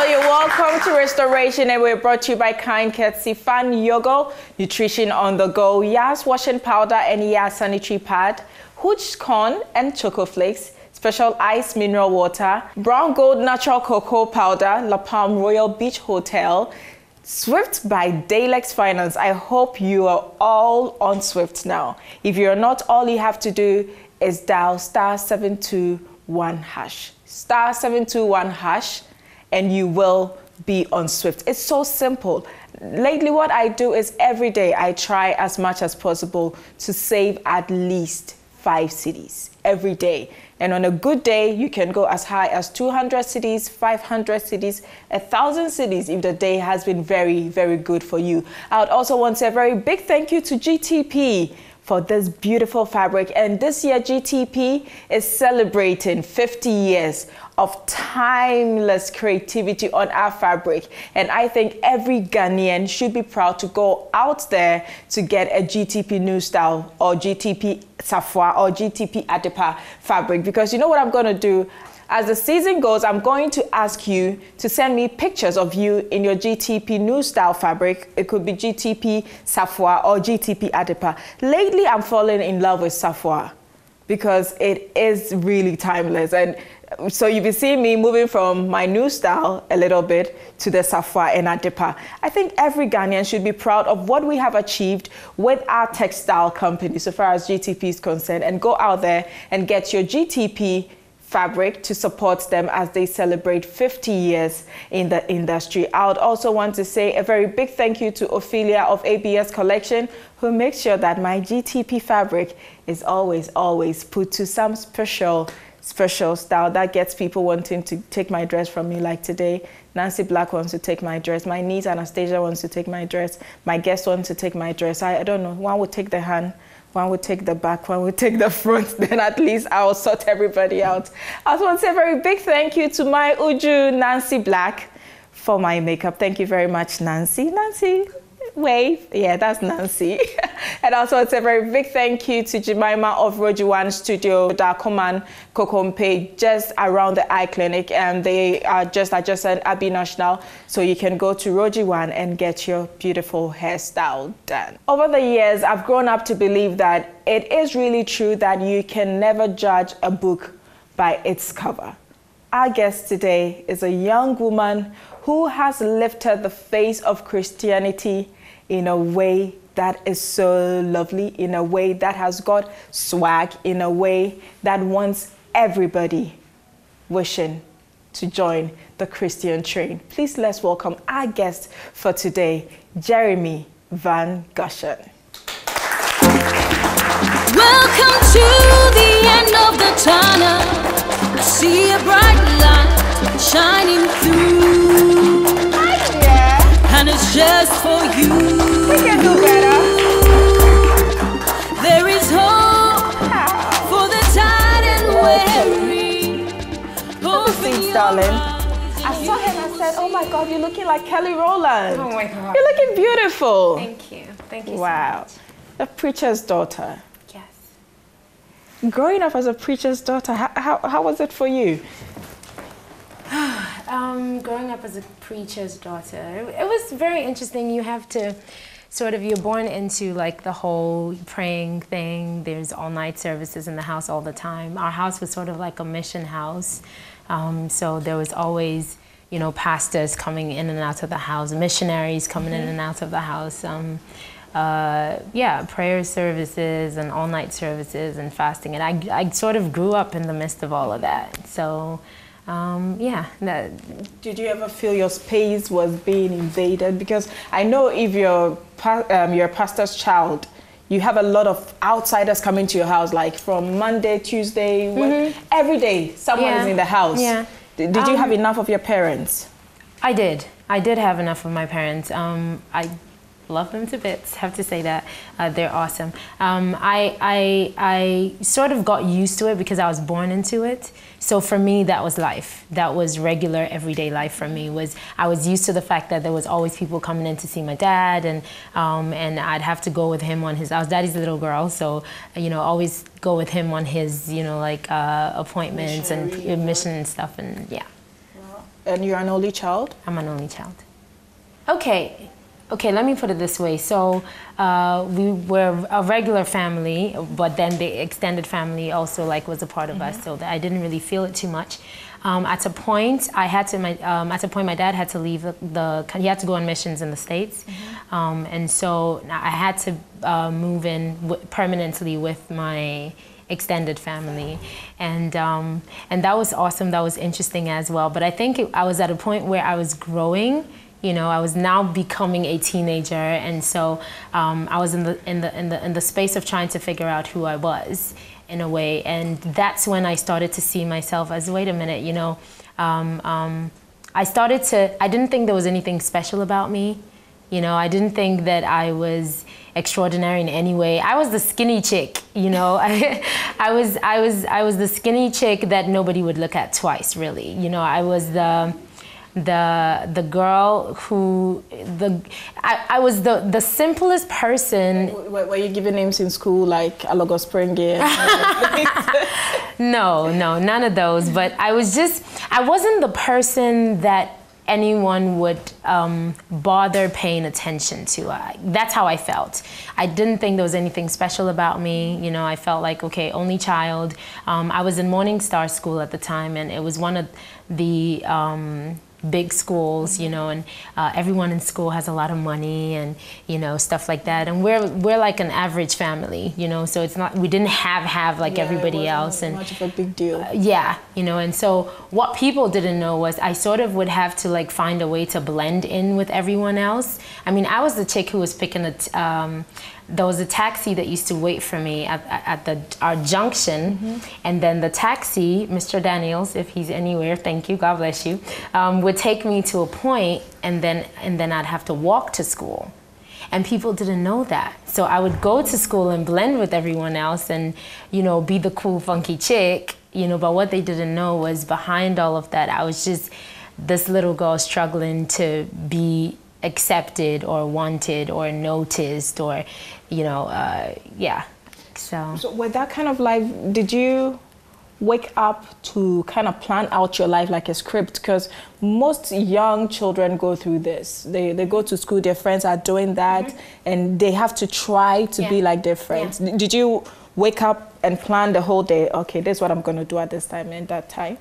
Well, you're welcome to Restoration, and we're brought to you by Kind Courtesy Fan Yogo, Nutrition on the Go, Yas Washing Powder and Yas Sanitary Pad, Hooch Corn and Choco Flakes, Special Ice Mineral Water, Brown Gold Natural Cocoa Powder, La Palm Royal Beach Hotel, Swift by Daylex Finance. I hope you are all on Swift now. If you're not, all you have to do is dial *721#. *721#, and you will be on Swift. It's so simple. Lately, what I do is every day I try as much as possible to save at least 5 cedis every day. And on a good day, you can go as high as 200 cedis, 500 cedis, 1,000 cedis if the day has been very, very good for you. I would also want to say a very big thank you to GTP for this beautiful fabric. And this year, GTP is celebrating 50 years of timeless creativity on our fabric. And I think every Ghanaian should be proud to go out there to get a GTP New Style or GTP Safwa or GTP Adepa fabric. Because you know what I'm going to do? As the season goes, I'm going to ask you to send me pictures of you in your GTP New Style fabric. It could be GTP Safwa or GTP Adepa. Lately, I'm falling in love with Safwa because it is really timeless. And so you'll be seeing me moving from my New Style a little bit to the Safwa and Adepa. I think every Ghanaian should be proud of what we have achieved with our textile company so far as GTP is concerned, and go out there and get your GTP fabric to support them as they celebrate 50 years in the industry. I would also want to say a very big thank you to Ophelia of ABS Collection, who makes sure that my GTP fabric is always put to some special style that gets people wanting to take my dress from me. Like today, Nancy Black wants to take my dress. My niece Anastasia wants to take my dress. My guest wants to take my dress. I don't know. One would take the hand, one would take the back, one would take the front, then at least I'll sort everybody out. I also want to say a very big thank you to my Uju, Nancy Black, for my makeup. Thank you very much, Nancy. Nancy, wave. Yeah, that's Nancy. And also it's a very big thank you to Jemima of Rojiwan Studio, Dakoman Kokompe, just around the eye clinic. And they are just adjacent Abbey National. So you can go to Rojiwan and get your beautiful hairstyle done. Over the years, I've grown up to believe that it is really true that you can never judge a book by its cover. Our guest today is a young woman who has lifted the face of Christianity in a way that is so lovely, in a way that has got swag, in a way that wants everybody wishing to join the Christian train. Please let's welcome our guest for today, Jeremy Van Goushong. Welcome to the end of the tunnel. I see a bright light shining through. And it's just for you. We can do better. There is hope for the tired and weary. Thanks, darling. I saw him and I said, oh my God, you're looking like Kelly Rowland. Oh my God. You're looking beautiful. Thank you. Thank you Wow. so much. A preacher's daughter. Yes. Growing up as a preacher's daughter, how was it for you? Growing up as a preacher's daughter, it was very interesting. You have to you're born into like the whole praying thing. There's all-night services in the house all the time. Our house was sort of like a mission house. So there was always, you know, pastors coming in and out of the house, missionaries coming in and out of the house. Yeah, prayer services and all-night services and fasting. And I sort of grew up in the midst of all of that. So yeah. Did you ever feel your space was being invaded? Because I know if you're a pastor's child, you have a lot of outsiders coming to your house, like from Monday, Tuesday, every day someone is in the house. Yeah. Did you have enough of your parents? I did. I did have enough of my parents. I love them to bits, have to say that. They're awesome. I sort of got used to it because I was born into it. So for me, that was life. That was regular, everyday life for me. I was used to the fact that there was always people coming in to see my dad, and I'd have to go with him on his, I was daddy's little girl, so, you know, always go with him on his, you know, like appointments and mission and stuff, and yeah. And you're an only child? I'm an only child. Okay, let me put it this way. So we were a regular family, but then the extended family also like was a part of us, so that I didn't really feel it too much. At a point, my dad had to leave he had to go on missions in the States, and so I had to move in permanently with my extended family, and that was awesome. That was interesting as well. But I think I was at a point where I was growing. You know, I was now becoming a teenager, and so I was in the space of trying to figure out who I was in a way, and that's when I started to see myself as, wait a minute, you know, I didn't think there was anything special about me. You know, I didn't think that I was extraordinary in any way. I was the skinny chick, you know. I was the skinny chick that nobody would look at twice, really. You know, I was the girl who I was the simplest person. Were you giving names in school like Alogo Springy? No, none of those. But I wasn't the person that anyone would bother paying attention to. That's how I felt. I didn't think there was anything special about me. You know, I felt like, okay, only child. I was in Morning Star School at the time, and it was one of the big schools, you know, and everyone in school has a lot of money and, you know, stuff like that. And we're like an average family, you know, so it's not, we didn't have like everybody else. And much of a big deal. Yeah, you know, and so what people didn't know was I sort of would have to like find a way to blend in with everyone else. I mean, I was the chick who was picking there was a taxi that used to wait for me at our junction, and then the taxi, Mr. Daniels, if he's anywhere, thank you, God bless you, would take me to a point, and then I'd have to walk to school. And people didn't know that. So I would go to school and blend with everyone else and, you know, be the cool, funky chick, you know, but what they didn't know was behind all of that, I was just this little girl struggling to be accepted or wanted or noticed or, you know, yeah. So with that kind of life, did you wake up to kind of plan out your life like a script? Because most young children go through this. They go to school, their friends are doing that, and they have to try to be like their friends. Yeah. Did you wake up and plan the whole day? Okay, this is what I'm going to do at this time and that time.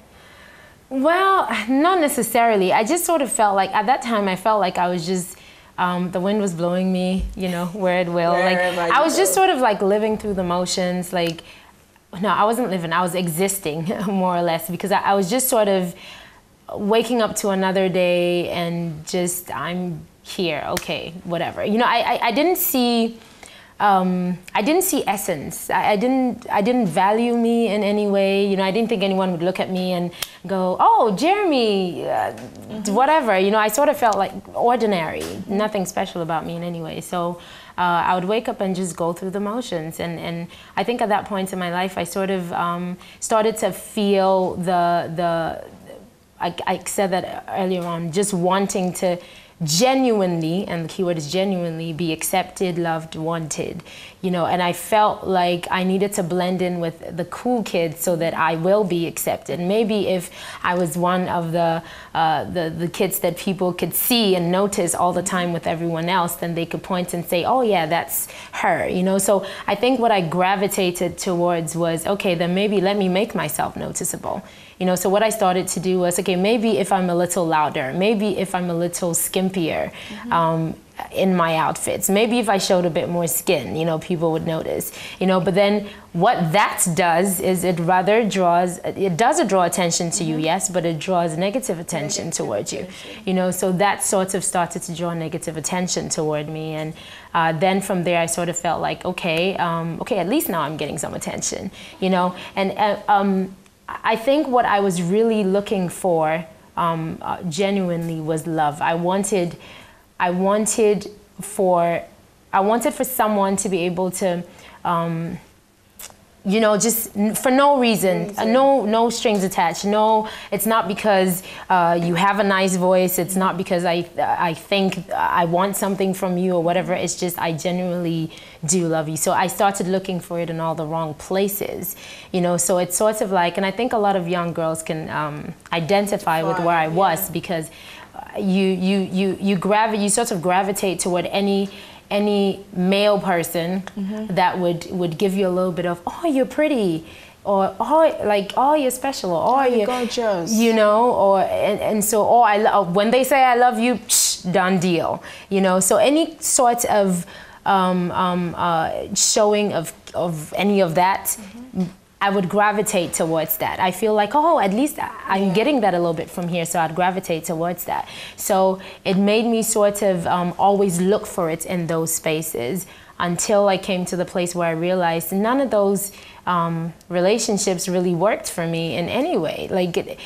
Well, not necessarily. I just sort of felt like, at that time, I felt like I was just, the wind was blowing me, you know, where it will. Like, I was just sort of like living through the motions. Like, no, I wasn't living, I was existing, more or less, because I was just sort of waking up to another day and just, I'm here, okay, whatever. You know, I didn't see essence. I didn't value me in any way. You know, I didn't think anyone would look at me and go, oh, Jeremy, whatever. You know, I sort of felt like ordinary, nothing special about me in any way. So I would wake up and just go through the motions. And I think at that point in my life, I sort of started to feel I said that earlier on, just wanting to genuinely, and the keyword is genuinely, be accepted, loved, wanted, you know, and I felt like I needed to blend in with the cool kids so that I will be accepted. Maybe if I was one of the kids that people could see and notice all the time with everyone else, then they could point and say, oh yeah, that's her, you know. So I think what I gravitated towards was, okay, then maybe let me make myself noticeable. You know, so what I started to do was, okay, maybe if I'm a little louder, maybe if I'm a little skimpier in my outfits, maybe if I showed a bit more skin, you know, people would notice, you know. But then what that does is it does draw attention to you, yes, but it draws negative attention towards you, you know. So that sort of started to draw negative attention toward me. And then from there, I sort of felt like, okay, at least now I'm getting some attention, you know. And I think what I was really looking for genuinely was love. I wanted for someone to be able to you know, just for no reason, no strings attached. No, it's not because you have a nice voice. It's not because I think I want something from you or whatever. It's just I genuinely do love you. So I started looking for it in all the wrong places, you know. So it's sort of like, and I think a lot of young girls can identify with where I was, because you sort of gravitate toward any male person that would give you a little bit of, oh, you're pretty, or oh, like, oh, you're special, or oh, you're gorgeous, you know, or and so, oh, when they say I love you, done deal, you know. So any sort of showing of any of that, I would gravitate towards that. I feel like, oh, at least I'm getting that a little bit from here, so I'd gravitate towards that. So it made me sort of always look for it in those spaces, until I came to the place where I realized none of those relationships really worked for me in any way. Like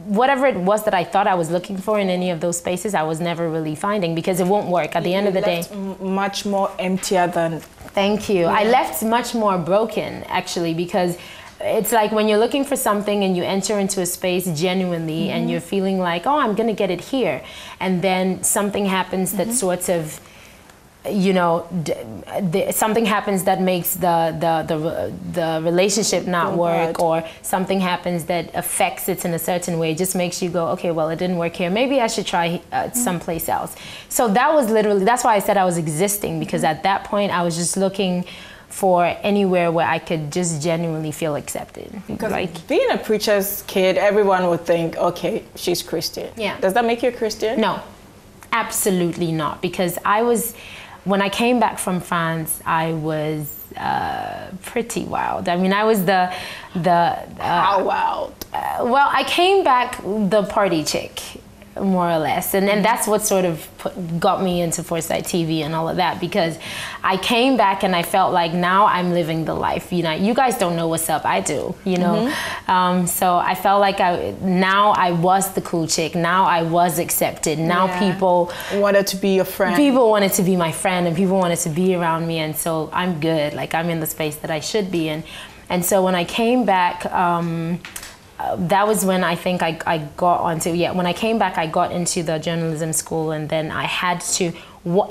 whatever it was that I thought I was looking for in any of those spaces, I was never really finding, because it won't work at the end of the day. Much more emptier than. Thank you. Yeah. I left much more broken, actually, because it's like when you're looking for something and you enter into a space genuinely and you're feeling like, oh, I'm gonna get it here, and then something happens that sort of, you know, something happens that makes the relationship not work, or something happens that affects it in a certain way. It just makes you go, okay, well, it didn't work here. Maybe I should try someplace else. So that was literally, that's why I said I was existing, because at that point I was just looking for anywhere where I could just genuinely feel accepted. Because like being a preacher's kid, everyone would think, okay, she's Christian. Yeah. Does that make you a Christian? No, absolutely not. Because when I came back from France, I was pretty wild. I mean, I was how wild? Well, I came back the party chick, more or less, and that's what sort of got me into Foresight TV and all of that, because I came back and I felt like now I'm living the life. You know, you guys don't know what's up, I do. You know, so I felt like now I was the cool chick. Now I was accepted. Now people wanted to be your friend. People wanted to be my friend, and people wanted to be around me, and so I'm good. Like, I'm in the space that I should be in. And so when I came back, that was when I think I got onto, when I came back, I got into the journalism school, and then I had to,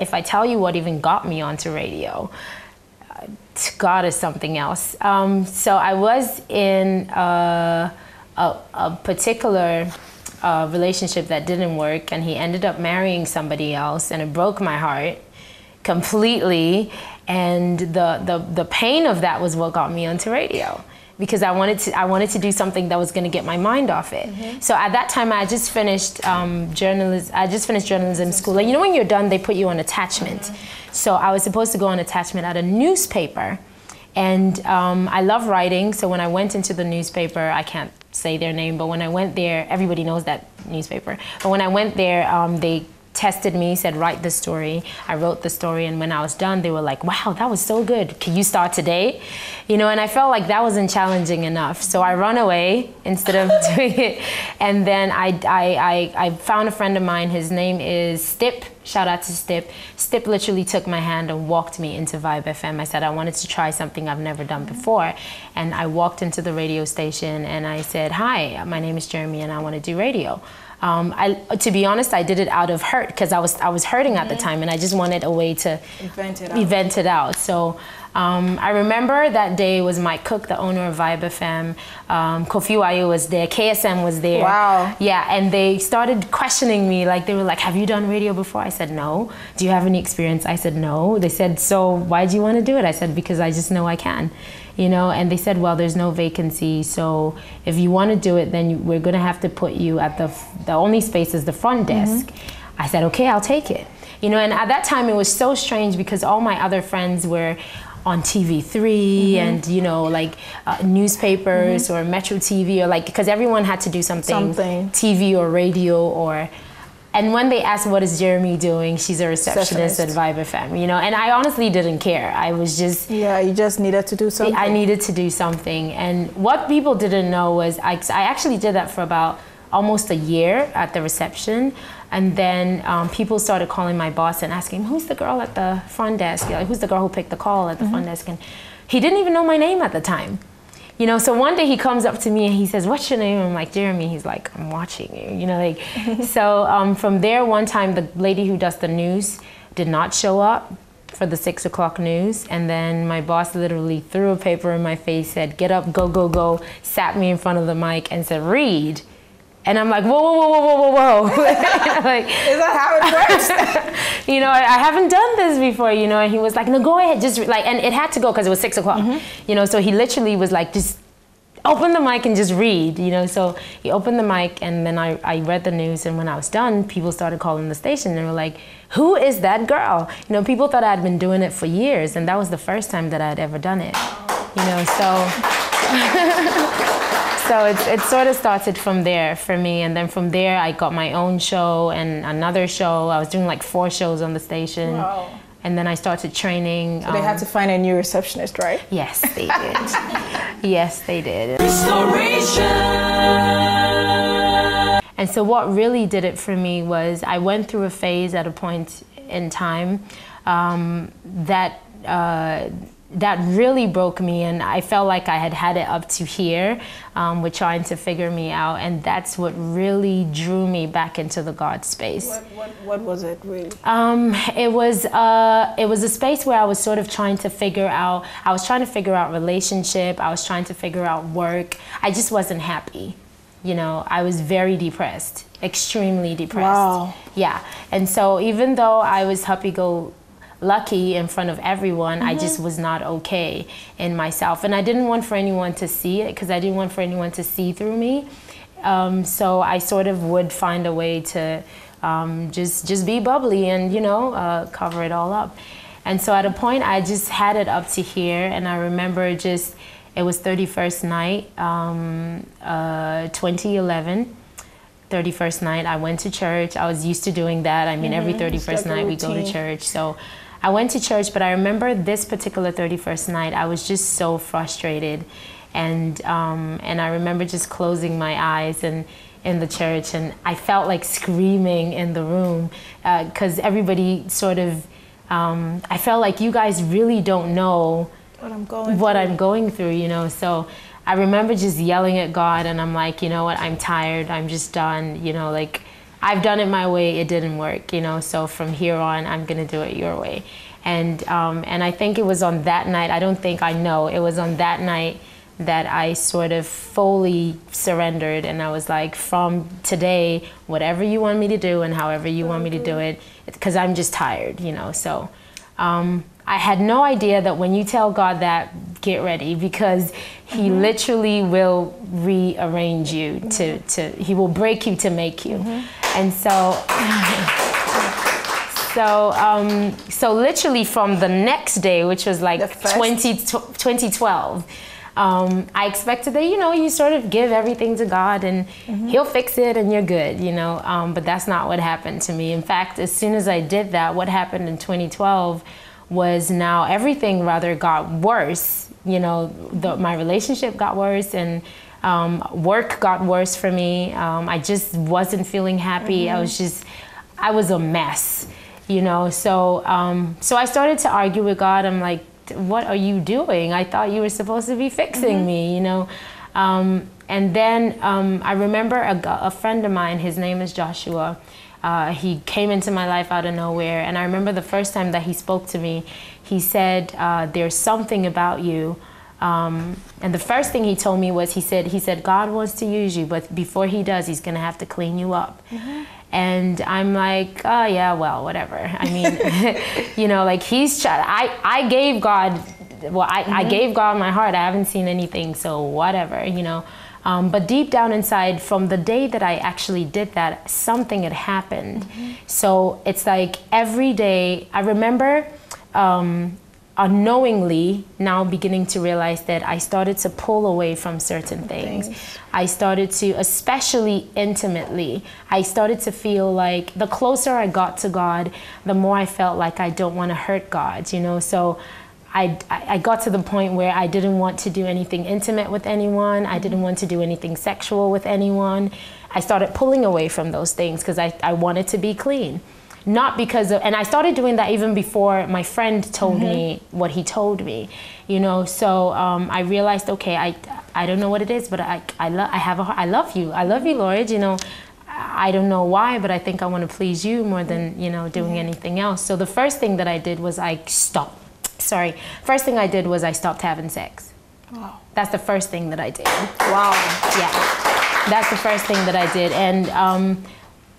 if I tell you what even got me onto radio, God is something else. So I was in a particular relationship that didn't work, and he ended up marrying somebody else, and it broke my heart completely. And the pain of that was what got me onto radio, because I wanted to do something that was going to get my mind off it. So at that time, I just finished journalism school. And you know, when you're done, they put you on attachment. So I was supposed to go on attachment at a newspaper, and I love writing. So when I went into the newspaper, I can't say their name, but when I went there, everybody knows that newspaper. But when I went there, they tested me, said, write the story. I wrote the story, and when I was done, they were like, wow, that was so good. Can you start today? You know, and I felt like that wasn't challenging enough. So I run away instead of doing it. And then I found a friend of mine. His name is Stip. Shout out to Stip. Stip literally took my hand and walked me into Vibe FM. I said I wanted to try something I've never done before. And I walked into the radio station and I said, hi, my name is Jeremy and I want to do radio. To be honest, I did it out of hurt, because I was hurting at the time, and I just wanted a way to vent it out. So I remember that day was Mike Cook, the owner of Vibe FM. Kofi Wayo was there. KSM was there. Wow. Yeah, and they started questioning me. Like, they were like, have you done radio before? I said, no. Do you have any experience? I said, no. They said, so why do you want to do it? I said, because I just know I can. You know, and they said, well, there's no vacancy, so if you want to do it, then we're going to have to put you at the only space is the front desk. I said, okay, I'll take it. You know, and at that time it was so strange, because all my other friends were on TV3 and, you know, like newspapers or Metro TV, or like, because everyone had to do something. TV or radio or... And when they asked, what is Jeremy doing? She's a receptionist at Vibe FM, you know, and I honestly didn't care. I was just... Yeah, you just needed to do something. I needed to do something. And what people didn't know was I actually did that for about almost a year at the reception. And then people started calling my boss and asking, who's the girl at the front desk? Like, who's the girl who picked the call at the front desk? And he didn't even know my name at the time. You know, so one day he comes up to me and he says, "What's your name?" I'm like, "Jeremy." He's like, "I'm watching you." You know, like, so from there, one time the lady who does the news did not show up for the 6 o'clock news. And then my boss literally threw a paper in my face, said, "Get up, go, go, go," sat me in front of the mic and said, "Read." And I'm like, whoa, whoa, whoa, whoa, whoa, whoa. Like, is that how it works? You know, I haven't done this before, you know, and he was like, "No, go ahead, just like," and it had to go because it was 6 o'clock, you know, so he literally was like, "Just open the mic and just read," you know. So he opened the mic and then I read the news, and when I was done, people started calling the station and they were like, "Who is that girl?" You know, people thought I'd been doing it for years, and that was the first time that I'd ever done it, you know, so. So it sort of started from there for me, and then from there I got my own show and another show. I was doing like 4 shows on the station. Wow. And then I started training. So they had to find a new receptionist, right? Yes, they did. Yes, they did. Restoration. And so what really did it for me was I went through a phase at a point in time that really broke me, and I felt like I had it up to here with trying to figure me out, and that's what really drew me back into the God space. What was it really? It was a space where I was sort of trying to figure out. I was trying to figure out relationship. I was trying to figure out work. I just wasn't happy. You know, I was very depressed, extremely depressed. Wow. Yeah, and so even though I was happy-go-lucky in front of everyone, I just was not okay in myself, and I didn't want for anyone to see it because I didn't want for anyone to see through me. So I sort of would find a way to just be bubbly and, you know, cover it all up. And so at a point I just had it up to here, and I remember just, it was 31st night, 2011. 31st night, I went to church. I was used to doing that. I mean, every 31st night we go to church. So I went to church, but I remember this particular 31st night, I was just so frustrated. And I remember just closing my eyes and in the church, and I felt like screaming in the room because everybody sort of, I felt like you guys really don't know what I'm going through, you know. So I remember just yelling at God, and I'm like, you know what, I'm tired, I'm just done, you know, like, I've done it my way, it didn't work, you know, so from here on, I'm gonna do it your way. And I think it was on that night, it was on that night that I sort of fully surrendered, and I was like, from today, whatever you want me to do and however you want me to do it, because I'm just tired, you know, so. I had no idea that when you tell God that, get ready, because he literally will rearrange you he will break you to make you. And so literally from the next day, which was like 2012, I expected that, you know, you sort of give everything to God and he'll fix it and you're good, you know, but that's not what happened to me. In fact, as soon as I did that, what happened in 2012 was now everything rather got worse. You know, my relationship got worse, and work got worse for me. I just wasn't feeling happy. I was a mess, you know. So I started to argue with God. I'm like, what are you doing? I thought you were supposed to be fixing me, you know. And then I remember a friend of mine, his name is Joshua. He came into my life out of nowhere, and I remember the first time that he spoke to me, he said, there's something about you. And the first thing he told me was, he said, God wants to use you, but before he does, he's gonna have to clean you up. And I'm like, oh yeah, well, whatever. I mean, you know, like I gave God, I gave God my heart. I haven't seen anything, so whatever, you know. But deep down inside, from the day that I actually did that, something had happened. So it's like every day, I remember unknowingly now beginning to realize that I started to pull away from certain things. I started to, especially intimately, I started to feel like the closer I got to God, the more I felt like I don't want to hurt God, you know. So I got to the point where I didn't want to do anything intimate with anyone. I didn't want to do anything sexual with anyone. I started pulling away from those things because I wanted to be clean. not because of, and I started doing that even before my friend told me what he told me, you know. So I realized, okay, I don't know what it is, but I love you, Lord, you know. I don't know why, but I think I want to please you more than, you know, doing anything else. So the first thing that I did was I stopped having sex. Wow. That's the first thing that I did. Wow. Yeah, that's the first thing that I did. And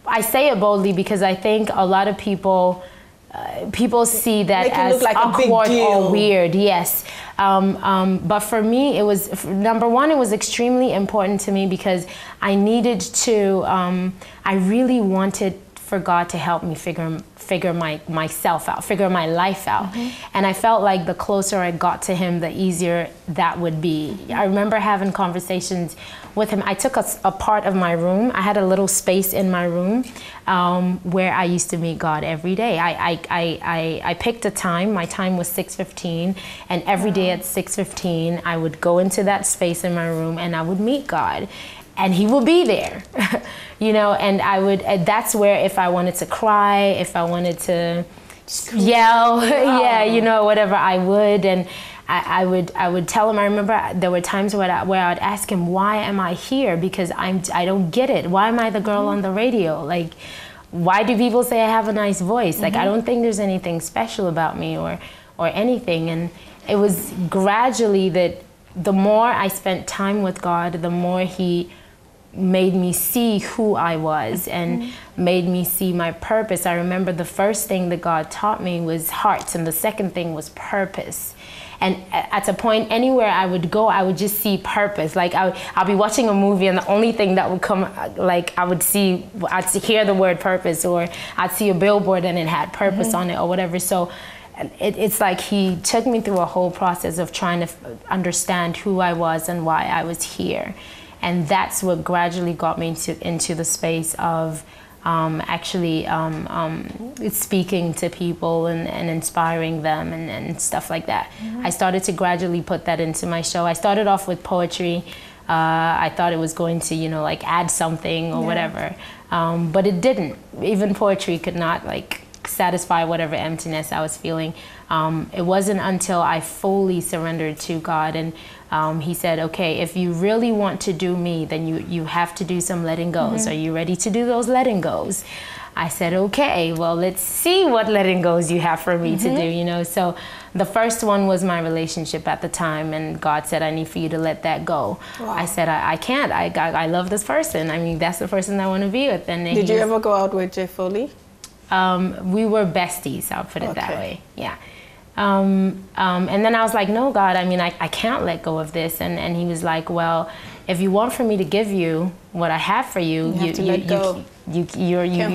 I say it boldly because I think a lot of people see that as like awkward or weird. Yes. But for me, it was, number one, it was extremely important to me because I needed to, I really wanted for God to help me figure myself out, figure my life out. And I felt like the closer I got to him, the easier that would be. I remember having conversations with him. I took a part of my room. I had a little space in my room where I used to meet God every day. I picked a time. My time was 6:15, and every day at 6:15, I would go into that space in my room and I would meet God. And he will be there, you know, and that's where if I wanted to cry, if I wanted to yell, yeah, you know, whatever, I would. And I would tell him. I remember there were times where I would ask him, why am I here? Because I don't get it. Why am I the girl on the radio? Like, why do people say I have a nice voice? Like, I don't think there's anything special about me or anything. And it was gradually that the more I spent time with God, the more he made me see who I was and made me see my purpose. I remember the first thing that God taught me was heart, and the second thing was purpose. And at a point, anywhere I would go, I would just see purpose. Like I'll be watching a movie, and the only thing that would come, like I'd hear the word purpose, or I'd see a billboard and it had purpose on it or whatever. So it's like he took me through a whole process of trying to understand who I was and why I was here. And that's what gradually got me into the space of speaking to people and inspiring them and stuff like that. I started to gradually put that into my show. I started off with poetry. I thought it was going to, you know, like add something or whatever. But it didn't. Even poetry could not like satisfy whatever emptiness I was feeling. It wasn't until I fully surrendered to God, and he said, okay, if you really want to do me, then you have to do some letting goes. Are you ready to do those letting goes? I said, okay, well, let's see what letting goes you have for me to do, you know. So the first one was my relationship at the time, and God said, I need for you to let that go. Wow. I said, I can't. I love this person. I mean, that's the person I want to be with. And did you ever go out with Jay Foley? We were besties, I'll put it that way. Yeah. And then I was like, no, God, I mean, I can't let go of this. And he was like, well, if you want for me to give you what I have for you, you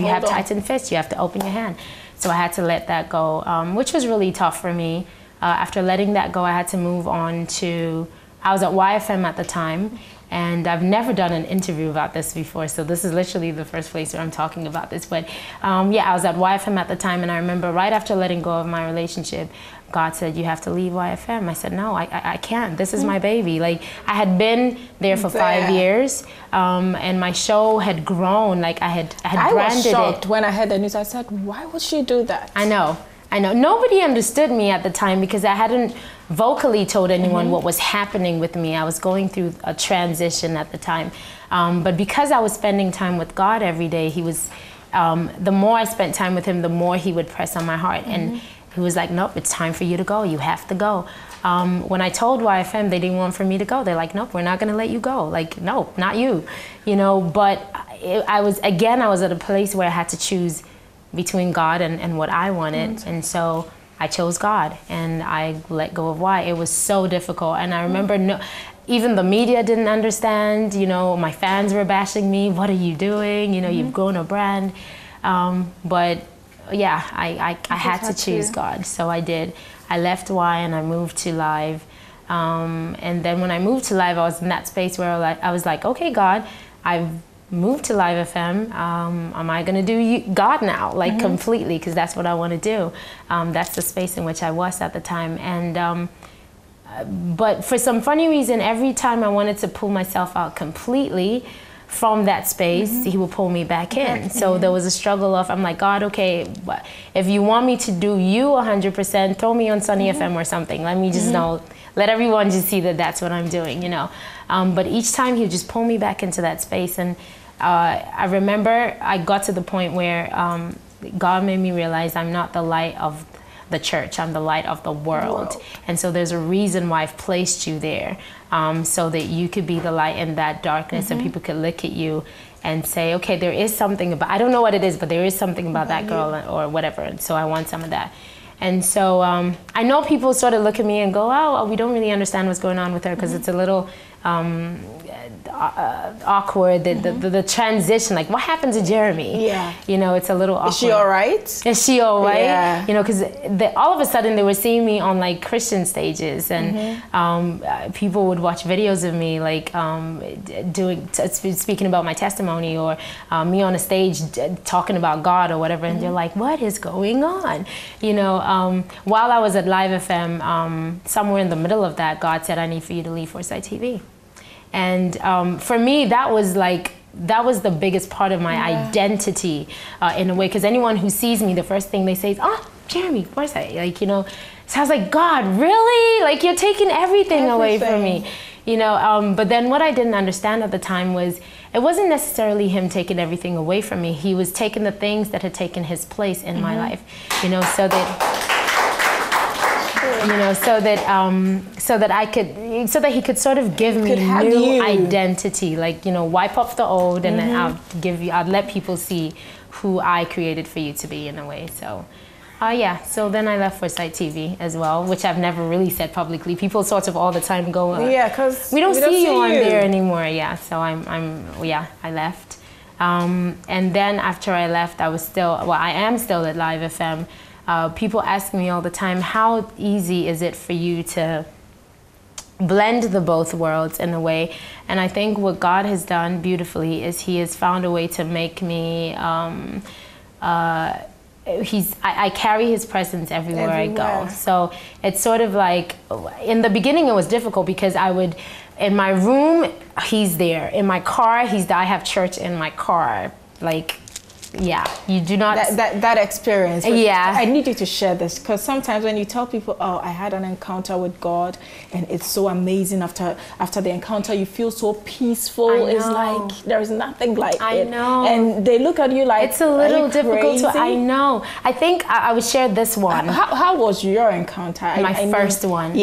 have tightened fists. You have to open your hand. So I had to let that go, which was really tough for me. After letting that go, I had to move on to, I was at YFM at the time. And I've never done an interview about this before, so this is literally the first place where I'm talking about this. But yeah, I was at YFM at the time, and I remember right after letting go of my relationship, God said, you have to leave YFM. I said, no, I can't. This is my baby. Like, I had been there for 5 years, and my show had grown. Like, I had branded it. I was shocked when I heard the news. I said, why would she do that? I know. Nobody understood me at the time because I hadn't vocally told anyone what was happening with me. I was going through a transition at the time. But because I was spending time with God every day, he was, the more I spent time with him, the more he would press on my heart. And he was like, nope, it's time for you to go. You have to go. When I told YFM they didn't want for me to go, they're like, nope, we're not going to let you go. Like, no, not you. You know, but I was at a place where I had to choose between God and what I wanted. And so I chose God, and I let go of why. It was so difficult. And I remember even the media didn't understand, you know, my fans were bashing me. What are you doing? You know, you've grown a brand. But yeah, I had to choose God. So I did. I left Y and I moved to Live. And then when I moved to Live, I was in that space where I was like, okay, God, I've moved to Live FM. Am I going to do God now, like completely, because that's what I want to do. That's the space in which I was at the time. And but for some funny reason, every time I wanted to pull myself out completely, from that space, he will pull me back in. So there was a struggle of, I'm like, God, okay, if you want me to do you 100%, throw me on Sunny FM or something. Let me just know, let everyone just see that that's what I'm doing, you know. But each time he would just pull me back into that space. And I remember I got to the point where God made me realize I'm not the light of the church, I'm the light of the world. And so there's a reason why I've placed you there, so that you could be the light in that darkness, and people could look at you and say, okay, there is something about, I don't know what it is, but there is something about that girl or whatever, and so I want some of that. And so I know people sort of look at me and go, oh, we don't really understand what's going on with her, because it's a little awkward, the transition, like what happened to Jeremy? You know, it's a little awkward. Is she all right? Is she all right? You know, because all of a sudden they were seeing me on like Christian stages, and people would watch videos of me like speaking about my testimony, or me on a stage talking about God or whatever, and they're like, what is going on? You know, while I was at Live FM, somewhere in the middle of that, God said, I need for you to leave Foresight TV. And for me, that was the biggest part of my identity in a way, because anyone who sees me, the first thing they say is, oh, Jeremy, Foresight, like, you know. So I was like, God, really? Like, you're taking everything away from me, you know. But then what I didn't understand at the time was, it wasn't necessarily him taking everything away from me. He was taking the things that had taken his place in my life, you know, so that he could sort of give me new identity, like, you know, wipe off the old, and then I'd let people see who I created for you to be, in a way. So so then I left Foresight TV as well, which I've never really said publicly. People sort of all the time go, because we don't see you on there anymore. So I left. And then after I left, I am still at Live FM. People ask me all the time, how easy is it for you to blend the both worlds in a way? And I think what God has done beautifully is he has found a way to make me, I carry his presence everywhere I go. So it's sort of like, in the beginning it was difficult, because I would, in my room, he's there. In my car, he's there. I have church in my car. Like, you do not... That experience. I need you to share this, because sometimes when you tell people, oh, I had an encounter with God and it's so amazing, after the encounter you feel so peaceful. It's like there is nothing like it. I know. And they look at you like, it's a little difficult to... I know. I think I would share this one. How was your encounter? My first one.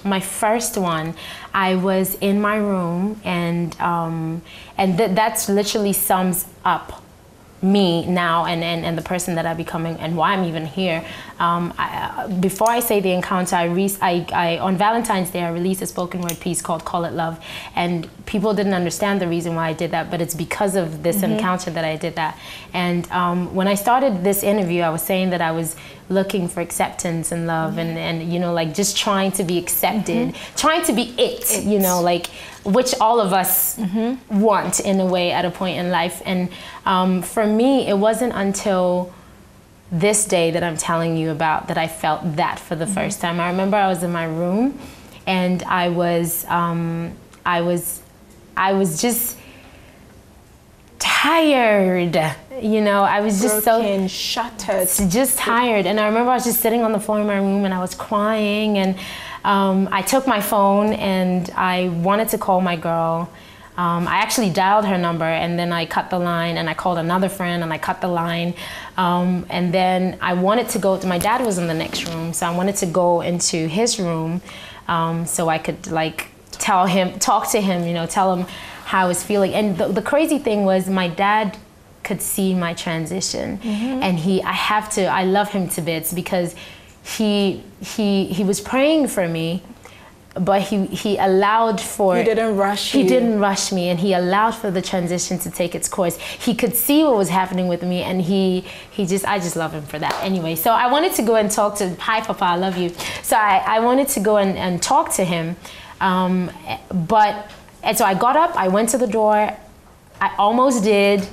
My first one. I was in my room, and that's literally sums up me now and the person that I'm becoming and why I'm even here. Before I say the encounter, I on Valentine's Day I released a spoken word piece called Call It Love, and people didn't understand the reason why I did that, but it's because of this encounter that I did that. And when I started this interview, I was saying that I was looking for acceptance and love, and you know, like, just trying to be accepted, trying to be it, you know, like, which all of us want in a way at a point in life. And for me, it wasn't until this day that I'm telling you about that I felt that for the first time. I remember I was in my room, and I was just tired, you know. I was just broken, shattered, just tired. And I remember I was just sitting on the floor in my room, and I was crying, and I took my phone and I wanted to call my girl. I actually dialed her number, and then I cut the line, and I called another friend, and I cut the line. And then I wanted to go, my dad was in the next room, so I wanted to go into his room so I could, like, talk to him, you know, tell him how I was feeling. And the crazy thing was, my dad could see my transition, and I love him to bits, because he was praying for me, but he allowed for... He didn't rush you. He didn't rush me, and he allowed for the transition to take its course. He could see what was happening with me, and I just love him for that. Anyway, so I wanted to go and talk to... Hi, Papa, I love you. So I wanted to go and talk to him, and so I got up, I went to the door, I almost did,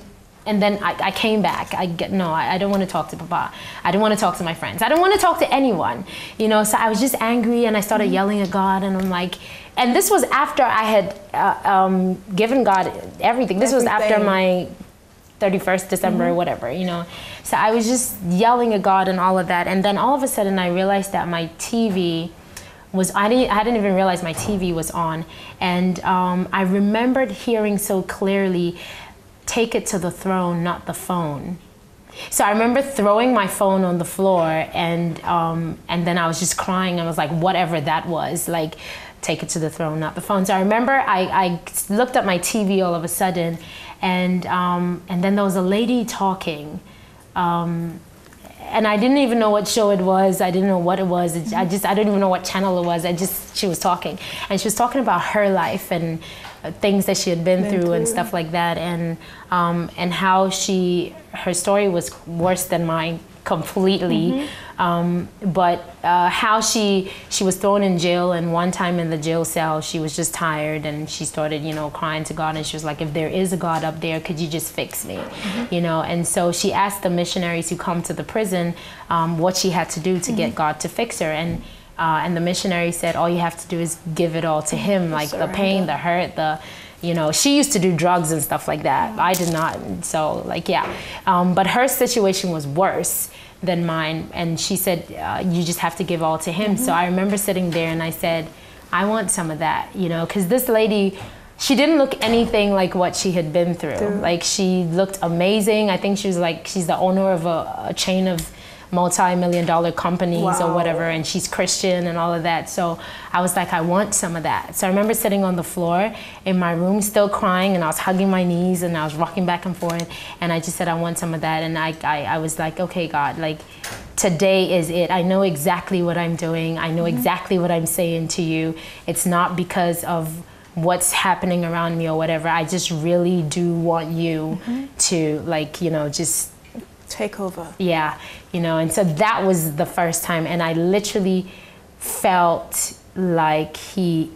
and then I came back. I don't want to talk to Papa. I don't want to talk to my friends. I don't want to talk to anyone, you know. So I was just angry, and I started yelling at God, and I'm like, and this was after I had given God everything. This was after my 31st December or whatever, you know. So I was just yelling at God and all of that. And then all of a sudden I realized that my TV was, I didn't even realize my TV was on. And I remembered hearing so clearly, take it to the throne, not the phone. So I remember throwing my phone on the floor, and then I was just crying. I was like, whatever that was, like, take it to the throne, not the phone. So I remember I looked at my TV all of a sudden, and then there was a lady talking, and I didn't even know what show it was. I didn't know what it was. I didn't even know what channel it was. she was talking, and she was talking about her life and things that she had been through and stuff like that, and how her story was worse than mine completely, but how she was thrown in jail, and one time in the jail cell she was just tired and she started, you know, crying to God, and she was like, if there is a God up there, could you just fix me, you know? And so she asked the missionaries who come to the prison what she had to do to get God to fix her, and the missionary said, all you have to do is give it all to him, like the pain, the hurt, you know, she used to do drugs and stuff like that. I did not. So, like, yeah. But her situation was worse than mine. And she said, you just have to give all to him. So I remember sitting there and I said, I want some of that, you know, because this lady, she didn't look anything like what she had been through. Like, she looked amazing. I think she was like, she's the owner of a chain of multi-million-dollar companies or whatever, and she's Christian and all of that. So I was like, I want some of that. So I remember sitting on the floor in my room still crying, and I was hugging my knees and I was rocking back and forth, and I just said, I want some of that. And I was like, okay, God, like, today is it. I know exactly what I'm doing. I know exactly what I'm saying to you. It's not because of what's happening around me or whatever. I just really do want you to, like, you know, just take over. Yeah, you know, and so that was the first time, and I literally felt like he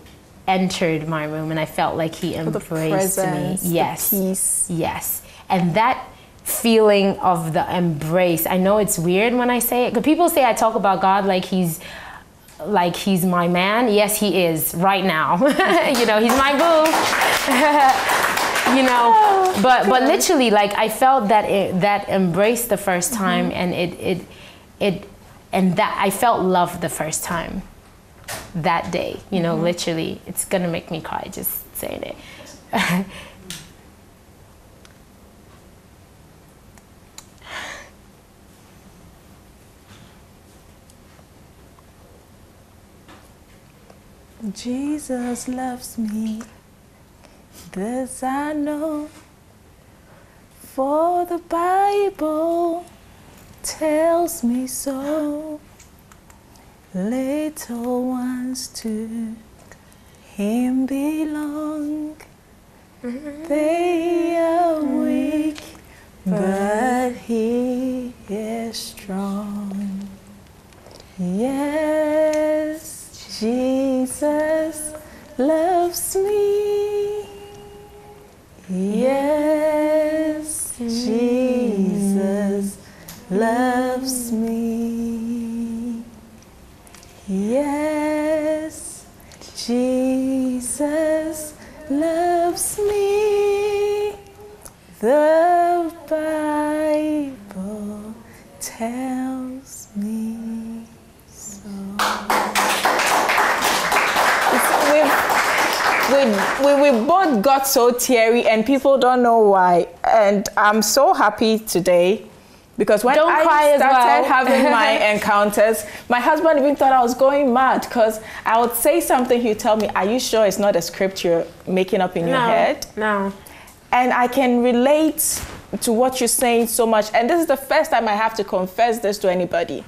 entered my room, and I felt like he embraced me. Yes, peace. Yes, and that feeling of the embrace. I know it's weird when I say it, because people say I talk about God like he's my man. Yes, he is right now. You know, he's my boo. You know, but literally, like, I felt that embrace the first time, and and that I felt love the first time that day. You know, literally, it's gonna make me cry just saying it. Jesus loves me. This I know, for the Bible tells me so. Little ones to him belong. They are weak, but he is strong. Yes, Jesus loves me. Yes, Jesus loves me. Yes, Jesus loves me. The Bible tells me so. We both got so teary, and people don't know why. And I'm so happy today, because when I started having my encounters, my husband even thought I was going mad, because I would say something, he'd tell me, are you sure it's not a script you're making up in your head? No. And I can relate to what you're saying so much. And this is the first time I have to confess this to anybody.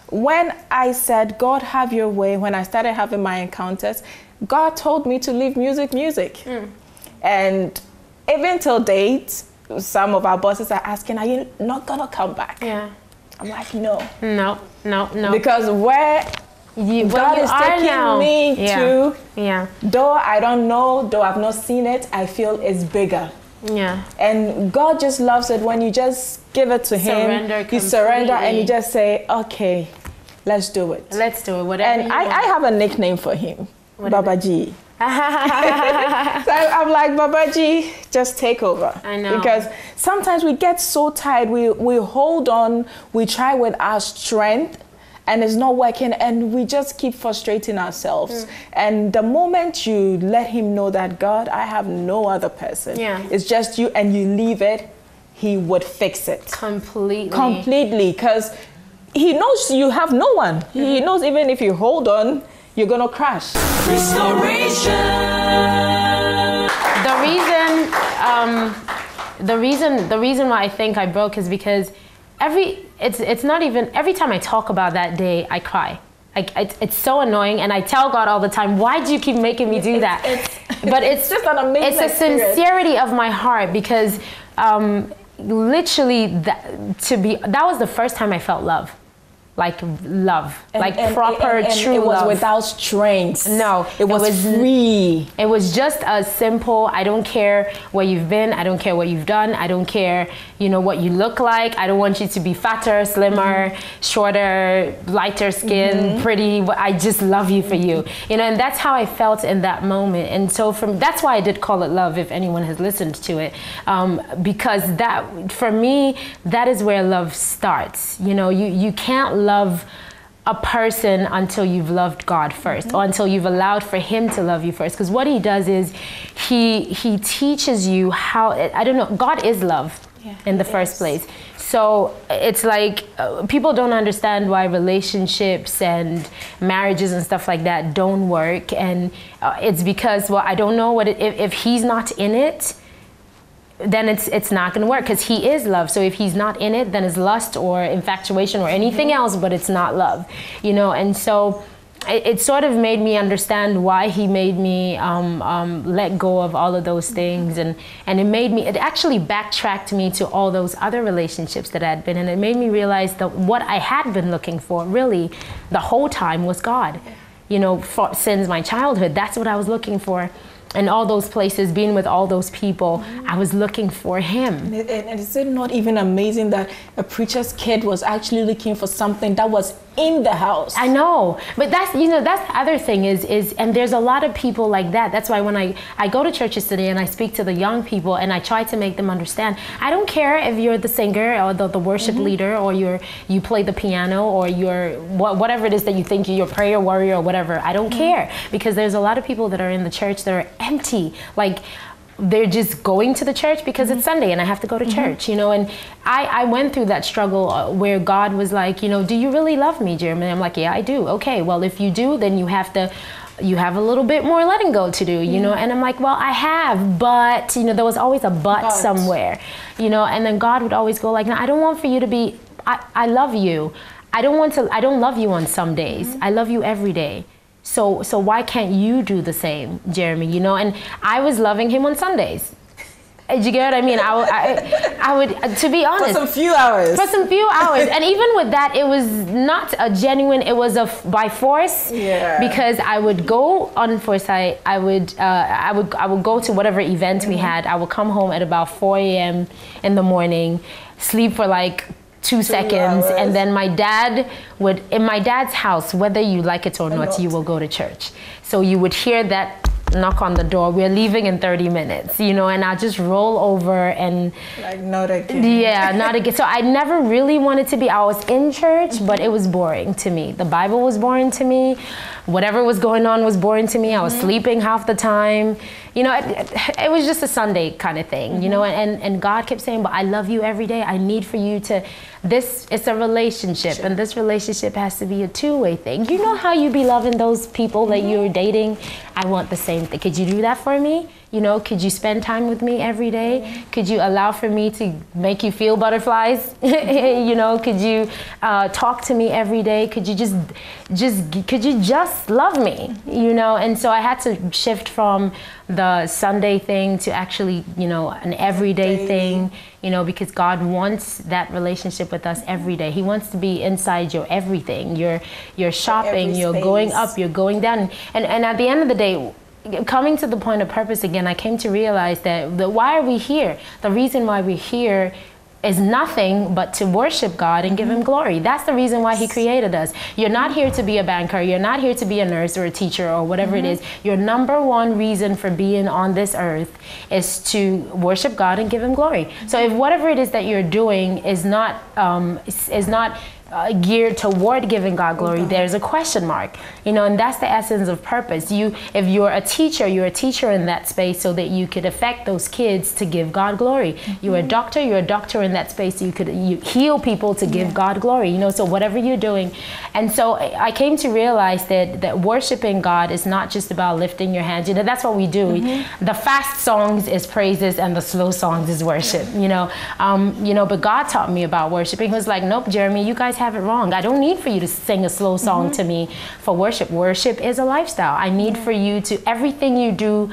When I said, God, have your way, when I started having my encounters, God told me to leave music. And even till date, some of our bosses are asking, are you not gonna come back? Yeah. I'm like, no. No. Because where God is taking me to, though I don't know, though I've not seen it, I feel it's bigger. Yeah. And God just loves it when you just give it to him. You surrender and you just say, okay, let's do it. Let's do it, whatever. And I have a nickname for him. Babaji. So I'm like, Babaji, just take over. I know. Because sometimes we get so tired, we hold on, we try with our strength, and it's not working, and we just keep frustrating ourselves. And the moment you let him know that, God, I have no other person, it's just you, and you leave it, he would fix it. Completely, because he knows you have no one. He knows even if you hold on, you're gonna crash. Restoration. The reason why I think I broke is because it's not even, every time I talk about that day, I cry. It's so annoying, and I tell God all the time, why do you keep making me do that? But it's just an amazing It's a sincerity of my heart, because literally that was the first time I felt love. Like love, proper, true love. It was without strings. No, it was free. It was just a simple, I don't care where you've been, I don't care what you've done, I don't care, what you look like. I don't want you to be fatter, slimmer, shorter, lighter skin, pretty. I just love you for you. And that's how I felt in that moment. And so that's why I did call it love, if anyone has listened to it. Because that, for me, that is where love starts. You can't love a person until you've loved God first, or until you've allowed for him to love you first. Because what he does is he teaches you how, I don't know, God is love in the first place. So it's like people don't understand why relationships and marriages and stuff like that don't work. And it's because, well, I don't know if he's not in it, then it's not going to work, because he is love. So if he's not in it, then it's lust or infatuation or anything else, but it's not love, and so it sort of made me understand why he made me let go of all of those things, and it actually backtracked me to all those other relationships that I had been in. It made me realize that what I had been looking for really the whole time was God, since my childhood. That's what I was looking for. In all those places, being with all those people, I was looking for him. And is it not even amazing that a preacher's kid was actually looking for something that was in the house? I know, but that's the other thing is, and there's a lot of people like that. That's why when I go to churches today and I speak to the young people, and I try to make them understand, I don't care if you're the singer or the worship leader, or you play the piano, or you're whatever it is that you think you're a prayer warrior or whatever. I don't care, because there's a lot of people that are in the church that are empty, like they're just going to the church because it's Sunday and I have to go to church, and I went through that struggle where God was like, do you really love me, Jeremy? And I'm like, yeah, I do. Okay, well, if you do, then you have a little bit more letting go to do, and I'm like, well, I have, but there was always a but somewhere, and then God would always go like, no, I don't want for you to be, I love you. I don't love you on some days. I love you every day. So why can't you do the same, Jeremy? And I was loving him on Sundays. Do you get what I mean? I would, to be honest, for some few hours. And even with that, it was not a genuine. It was by force. Yeah. Because I would go on foresight. I would go to whatever event we had. I would come home at about 4 a.m. in the morning, sleep for like 2 seconds, and then my dad would, in my dad's house, whether you like it or not, you will go to church. So you would hear that knock on the door, we're leaving in 30 minutes, and I'll just roll over and like, not again. Yeah, not again. So I never really wanted to be, I was in church, but it was boring to me. The Bible was boring to me. Whatever was going on was boring to me. I was sleeping half the time. It was just a Sunday kind of thing, and God kept saying, but I love you every day. I need for you to, it's a relationship, and this relationship has to be a two-way thing. You know how you be loving those people that you're dating? I want the same thing. Could you do that for me? Could you spend time with me every day? Could you allow for me to make you feel butterflies? Could you talk to me every day? Could you could you just love me? And so I had to shift from the Sunday thing to actually, an everyday thing, because God wants that relationship with us every day. He wants to be inside your everything. You're shopping, you're going up, you're going down. And at the end of the day, coming to the point of purpose again, I came to realize that why are we here? The reason why we're here is nothing but to worship God and give him glory. That's the reason why he created us. You're not here to be a banker. You're not here to be a nurse or a teacher or whatever it is. Your number one reason for being on this earth is to worship God and give him glory. So if whatever it is that you're doing is not geared toward giving God glory, there's a question mark, you know, and that's the essence of purpose. If you're a teacher in that space so that you could affect those kids to give God glory. You're a doctor in that space so you heal people to give God glory, you know, so whatever you're doing. And so I came to realize that worshiping God is not just about lifting your hands. You know, that's what we do. The fast songs is praises and the slow songs is worship, you know, but God taught me about worshiping. He was like, nope, Jeremy, you guys have it wrong. I don't need for you to sing a slow song to me for worship. Worship is a lifestyle. I need for you to, everything you do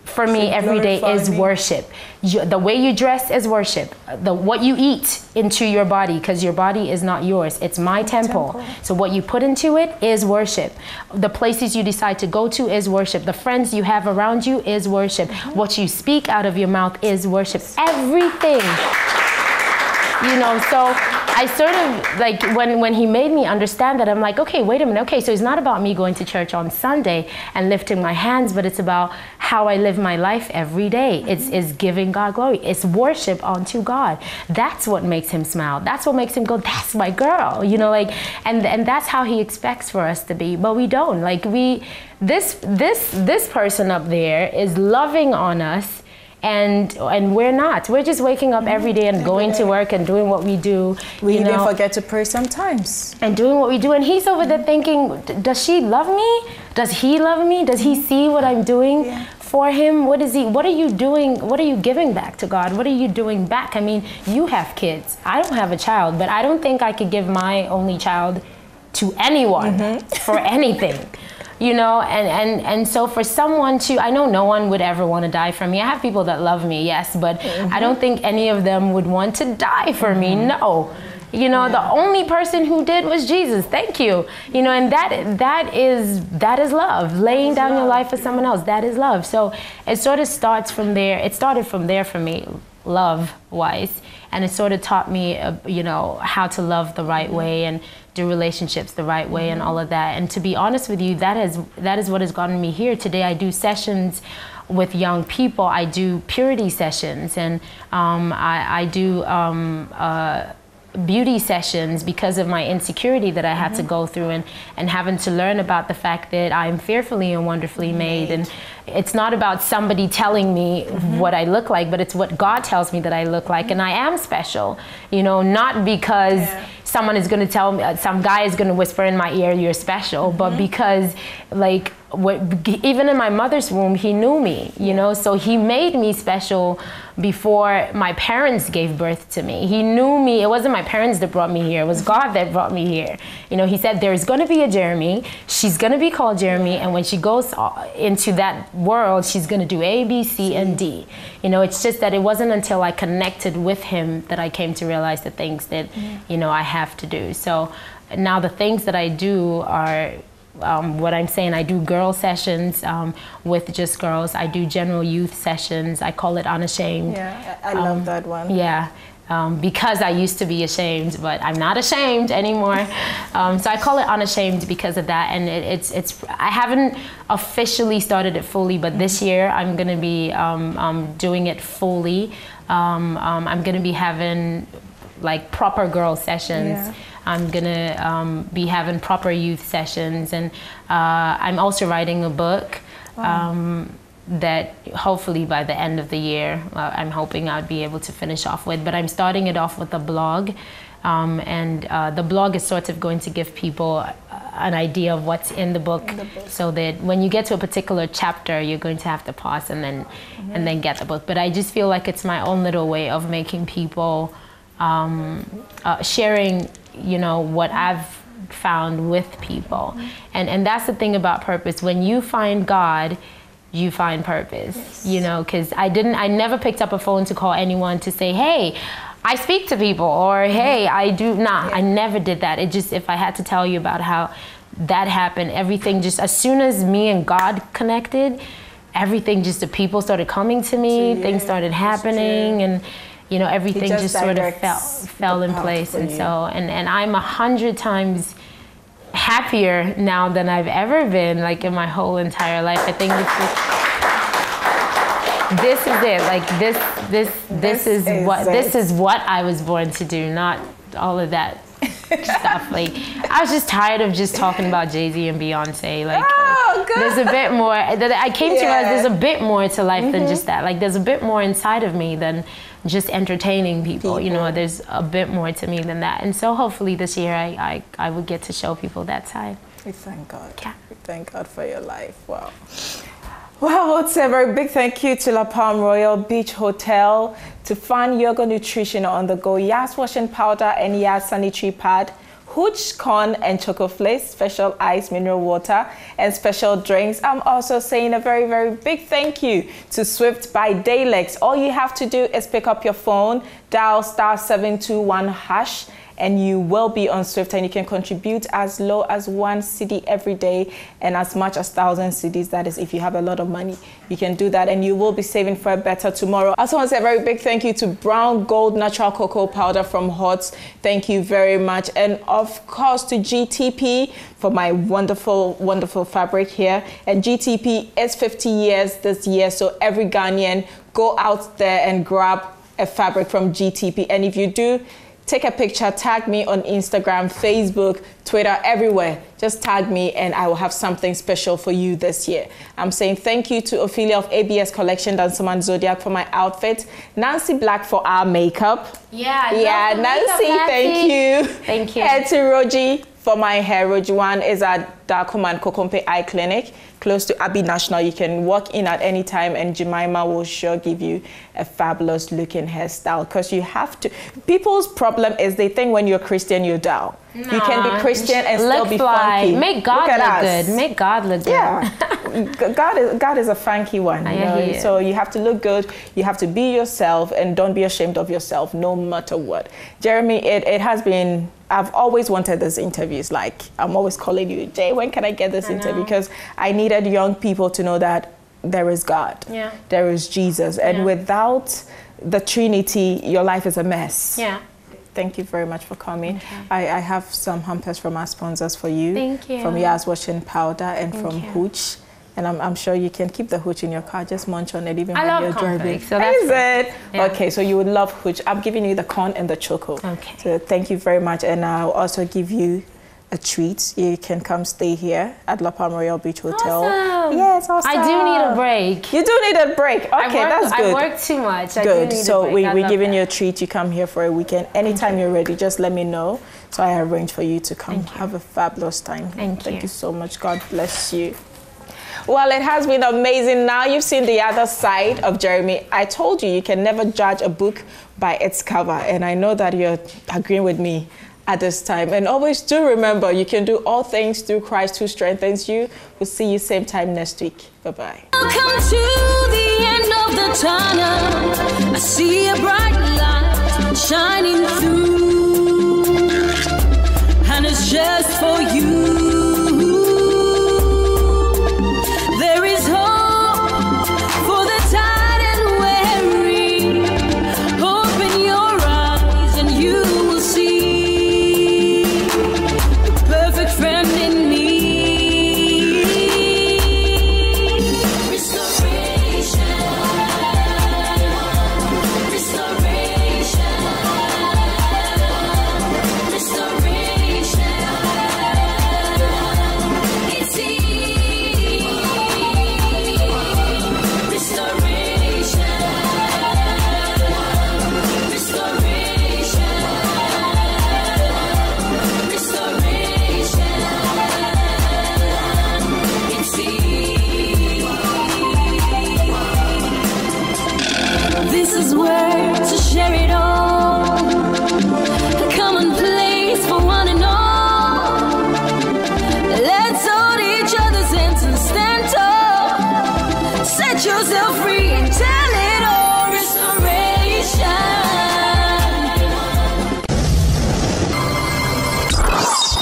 for me every day is worship. The way you dress is worship. What you eat into your body, because your body is not yours, it's my temple. So what you put into it is worship. The places you decide to go to is worship. The friends you have around you is worship. What you speak out of your mouth is worship. Everything. You know, so I sort of, like, when he made me understand that, I'm like, okay, wait a minute. Okay, so it's not about me going to church on Sunday and lifting my hands, but it's about how I live my life every day. It's giving God glory. It's worship unto God. That's what makes him smile. That's what makes him go, that's my girl. You know, like, and that's how he expects for us to be. But we don't. Like, this person up there is loving on us. And we're not. We're just waking up every day and going to work and doing what we do. We even forget to pray sometimes. And doing what we do. And he's over there thinking, does she love me? Does he love me? Does he see what I'm doing for him? What are you doing? What are you giving back to God? What are you doing back? I mean, you have kids. I don't have a child, but I don't think I could give my only child to anyone for anything. You know, and so for someone to, I know no one would ever want to die for me. I have people that love me, yes, but I don't think any of them would want to die for me, no. You know, the only person who did was Jesus. Thank you. You know, and that is love. Laying down your life for someone else, that is love. So it sort of starts from there. It started from there for me, love-wise. And it sort of taught me, you know, how to love the right way and do relationships the right way and all of that. And to be honest with you, that is what has gotten me here. Today I do sessions with young people. I do purity sessions, and I do beauty sessions because of my insecurity that I had to go through, and having to learn about the fact that I'm fearfully and wonderfully made. And it's not about somebody telling me what I look like, but it's what God tells me that I look like. And I am special, you know, not because someone is going to tell me, some guy is going to whisper in my ear, you're special, but because, like, even in my mother's womb, he knew me, you know, so he made me special before my parents gave birth to me. He knew me. It wasn't my parents that brought me here. It was God that brought me here. You know, he said, there's going to be a Jeremy. She's going to be called Jeremy. And when she goes into that world, she's going to do A, B, C, and D. You know, it's just that it wasn't until I connected with him that I came to realize the things that, you know, I have to do. So now the things that I do are, what I'm saying, I do girl sessions with just girls. I do general youth sessions. I call it Unashamed. Yeah, I love that one. Yeah, because I used to be ashamed, but I'm not ashamed anymore. So I call it Unashamed because of that. And I haven't officially started it fully, but this year I'm going to be doing it fully. I'm going to be having like proper girl sessions. Yeah. I'm gonna be having proper youth sessions, and I'm also writing a book that hopefully by the end of the year, I'm hoping I'd be able to finish off with. But I'm starting it off with a blog, and the blog is sort of going to give people an idea of what's in the book, so that when you get to a particular chapter, you're going to have to pause and then get the book. But I just feel like it's my own little way of making people sharing, you know, what I've found with people. And that's the thing about purpose. When you find God, you find purpose, you know, because I never picked up a phone to call anyone to say, hey, I speak to people, or hey, I do. I never did that. It just, if I had to tell you about how that happened, everything just, as soon as me and God connected, everything just, the people started coming to me, things started happening, and you know, everything just sort of fell in place. And so, and I'm 100 times happier now than I've ever been, like, in my whole entire life. I think this is it. Like, this is what I was born to do, not all of that stuff. Like, I was just tired of just talking about Jay-Z and Beyonce. Like, there's a bit more. I came to realize there's a bit more to life than just that. Like, there's a bit more inside of me than just entertaining people. You know, there's a bit more to me than that. And so hopefully this year I would get to show people that side. We thank God. Yeah. We thank God for your life. Wow. Well, it's a very big thank you to La Palm Royal Beach Hotel, to Fun Yoga Nutrition on the Go, Yas Washing Powder and Yas Sanitary Pad, Hooch Corn and Choco Flakes, special ice mineral water, and special drinks. I'm also saying a very, very big thank you to Swift by Daylex. All you have to do is pick up your phone, dial *721#, and you will be on Swift, and you can contribute as low as 1 cedi every day and as much as 1,000 cedis. That is, if you have a lot of money, you can do that, and you will be saving for a better tomorrow. I also want to say a very big thank you to Brown Gold Natural Cocoa Powder from Hots. Thank you very much. And of course to GTP for my wonderful, wonderful fabric here. And GTP is 50 years this year, so every Ghanaian, go out there and grab a fabric from GTP. And if you do, take a picture, tag me on Instagram, Facebook, Twitter, everywhere. Just tag me and I will have something special for you this year. I'm saying thank you to Ophelia of ABS Collection, Dansoman Zodiac for my outfit, Nancy Black for our makeup. Yeah, Nancy, thank you. Thank you. And to Roji for my hair. Roji1 is at Darkoman Kokompe Eye Clinic, close to Abbey National. You can walk in at any time and Jemima will sure give you a fabulous looking hairstyle, because you have to. People's problem is they think when you're Christian, you're dull. No. You can be Christian and still be funky. Make God look good. Make God look good. Yeah. God is a funky one. You know? So you have to look good. You have to be yourself and don't be ashamed of yourself no matter what. Jeremy, it has been, I've always wanted this interview. It's like, I'm always calling you, Jay, when can I get this interview? Because I needed young people to know that there is God. Yeah. There is Jesus. And without the Trinity, your life is a mess. Yeah. Thank you very much for coming. I have some hampers from our sponsors for you. Thank you. From Yas Washing Powder and from Hooch. And I'm sure you can keep the Hooch in your car. Just munch on it even when you're driving. So that's Okay, so you would love Hooch. I'm giving you the corn and the choco. Okay. So thank you very much. And I'll also give you a treat. You can come stay here at La Palm Royal Beach Hotel. Awesome. Yes, awesome. I do need a break. You do need a break. Okay, that's good. I work too much. Good. So we're giving you a treat. You come here for a weekend. Anytime you're ready, just let me know. So I arrange for you to come. Have a fabulous time. Thank you so much. God bless you. Well, it has been amazing. Now you've seen the other side of Jeremy. I told you, you can never judge a book by its cover. And I know that you're agreeing with me at this time. And always do remember, you can do all things through Christ who strengthens you. We'll see you same time next week. Bye-bye. Welcome to the end of the tunnel. I see a bright light shining